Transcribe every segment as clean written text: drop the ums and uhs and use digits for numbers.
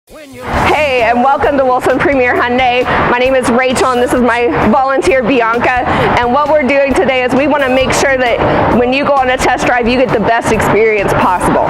Hey, and welcome to Wilson Premier Hyundai. My name is Rachel and this is my volunteer Bianca, and what we're doing today is we want to make sure that when you go on a test drive you get the best experience possible.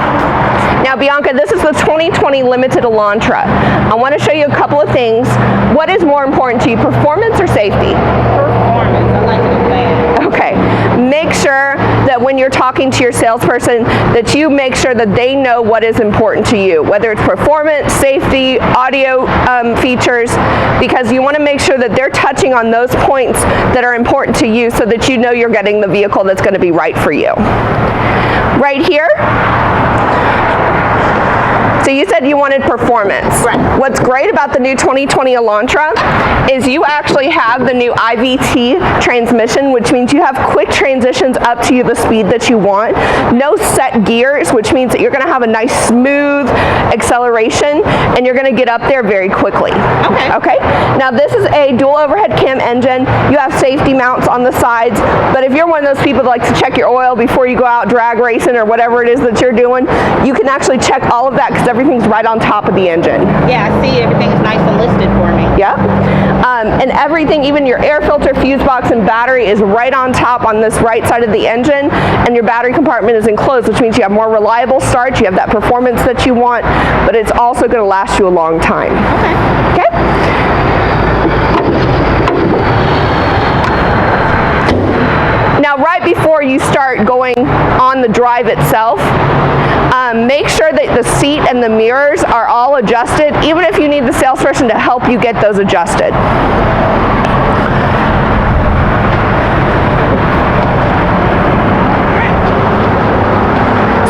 Now Bianca, this is the 2020 Limited Elantra. I want to show you a couple of things. What is more important to you, performance or safety? Performance. I like it bad. Okay. Make sure that when you're talking to your salesperson that you make sure that they know what is important to you, whether it's performance, safety, audio features, because you want to make sure that they're touching on those points that are important to you so that you know you're getting the vehicle that's going to be right for you. Right here. So you said you wanted performance. Right. What's great about the new 2020 Elantra is you actually have the new IVT transmission, which means you have quick transitions up to the speed that you want. No set gears, which means that you're going to have a nice smooth acceleration and you're going to get up there very quickly. Okay. Now this is a dual overhead cam engine. You have safety mounts on the sides, but if you're one of those people that like to check your oil before you go out drag racing or whatever it is that you're doing, you can actually check all of that because everything's right on top of the engine. Yeah, I see everything's nice and listed for me. Yeah. And everything, even your air filter, fuse box, and battery is right on top on this right side of the engine, and your battery compartment is enclosed, which means you have more reliable starts, you have that performance that you want, but it's also going to last you a long time. Okay? Now, right before you start going on the drive itself, make sure that the seat and the mirrors are all adjusted, even if you need the salesperson to help you get those adjusted.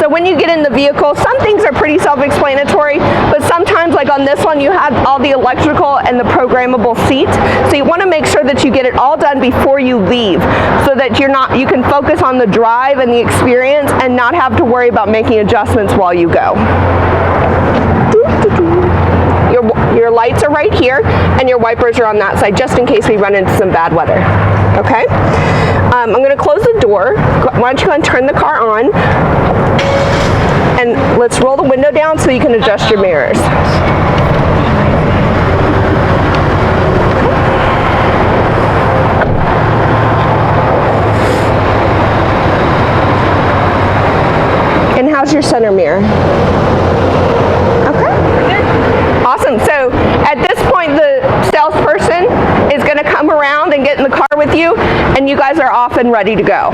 So when you get in the vehicle, some things are pretty self-explanatory, but sometimes, like on this one, you have all the electrical and the programmable seats. So you want to make sure that you get it all done before you leave, so that you can focus on the drive and the experience and not have to worry about making adjustments while you go. Your lights are right here, and your wipers are on that side, just in case we run into some bad weather. Okay? I'm going to close the door. Why don't you go and turn the car on? And let's roll the window down so you can adjust your mirrors. And how's your center mirror? Okay. Awesome. So at this point, the salesperson is going to come around and get in the car with you, and you guys are off and ready to go.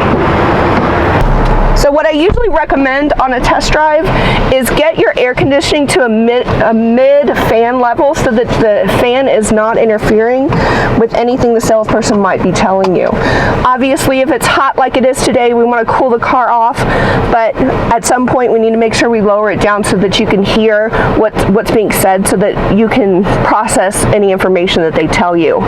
So what I usually recommend on a test drive is get your air conditioning to a mid fan level so that the fan is not interfering with anything the salesperson might be telling you. Obviously, if it's hot like it is today, we want to cool the car off, but at some point we need to make sure we lower it down so that you can hear what's being said, so that you can process any information that they tell you.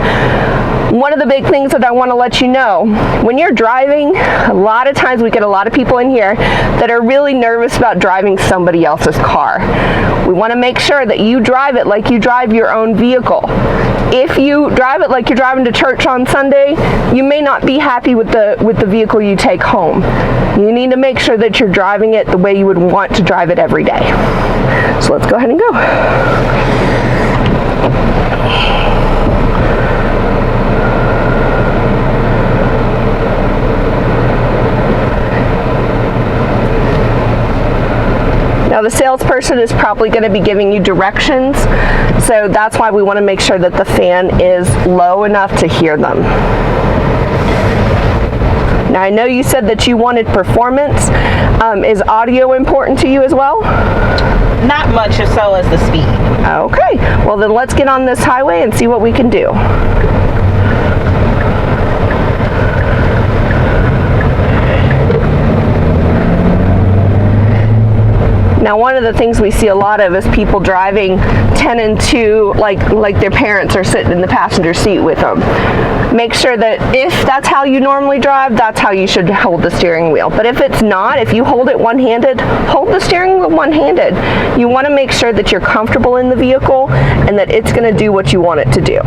One of the big things that I want to let you know, when you're driving, a lot of times we get a lot of people in here that are really nervous about driving somebody else's car. We want to make sure that you drive it like you drive your own vehicle. If you drive it like you're driving to church on Sunday, you may not be happy with the vehicle you take home. You need to make sure that you're driving it the way you would want to drive it every day. So let's go ahead and go. Now the salesperson is probably going to be giving you directions, so that's why we want to make sure that the fan is low enough to hear them. Now I know you said that you wanted performance. Is audio important to you as well? Not much as so as the speed. Okay, well then let's get on this highway and see what we can do. Now one of the things we see a lot of is people driving 10 and 2 like their parents are sitting in the passenger seat with them. Make sure that if that's how you normally drive, that's how you should hold the steering wheel. But if it's not, if you hold it one-handed, hold the steering wheel one-handed. You want to make sure that you're comfortable in the vehicle and that it's going to do what you want it to do.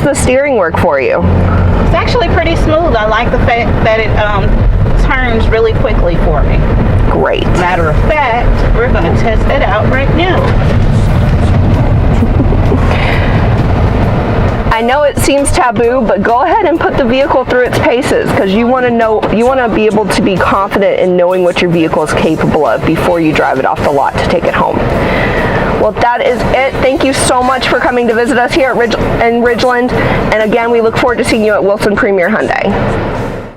the steering work for you? It's actually pretty smooth. I like the fact that it turns really quickly for me. Great. Matter of fact, we're going to test it out right now. I know it seems taboo, but go ahead and put the vehicle through its paces, because you want to be able to be confident in knowing what your vehicle is capable of before you drive it off the lot to take it home. Well, that is it. Thank you so much for coming to visit us here at Ridgeland. And again, we look forward to seeing you at Wilson Premier Hyundai.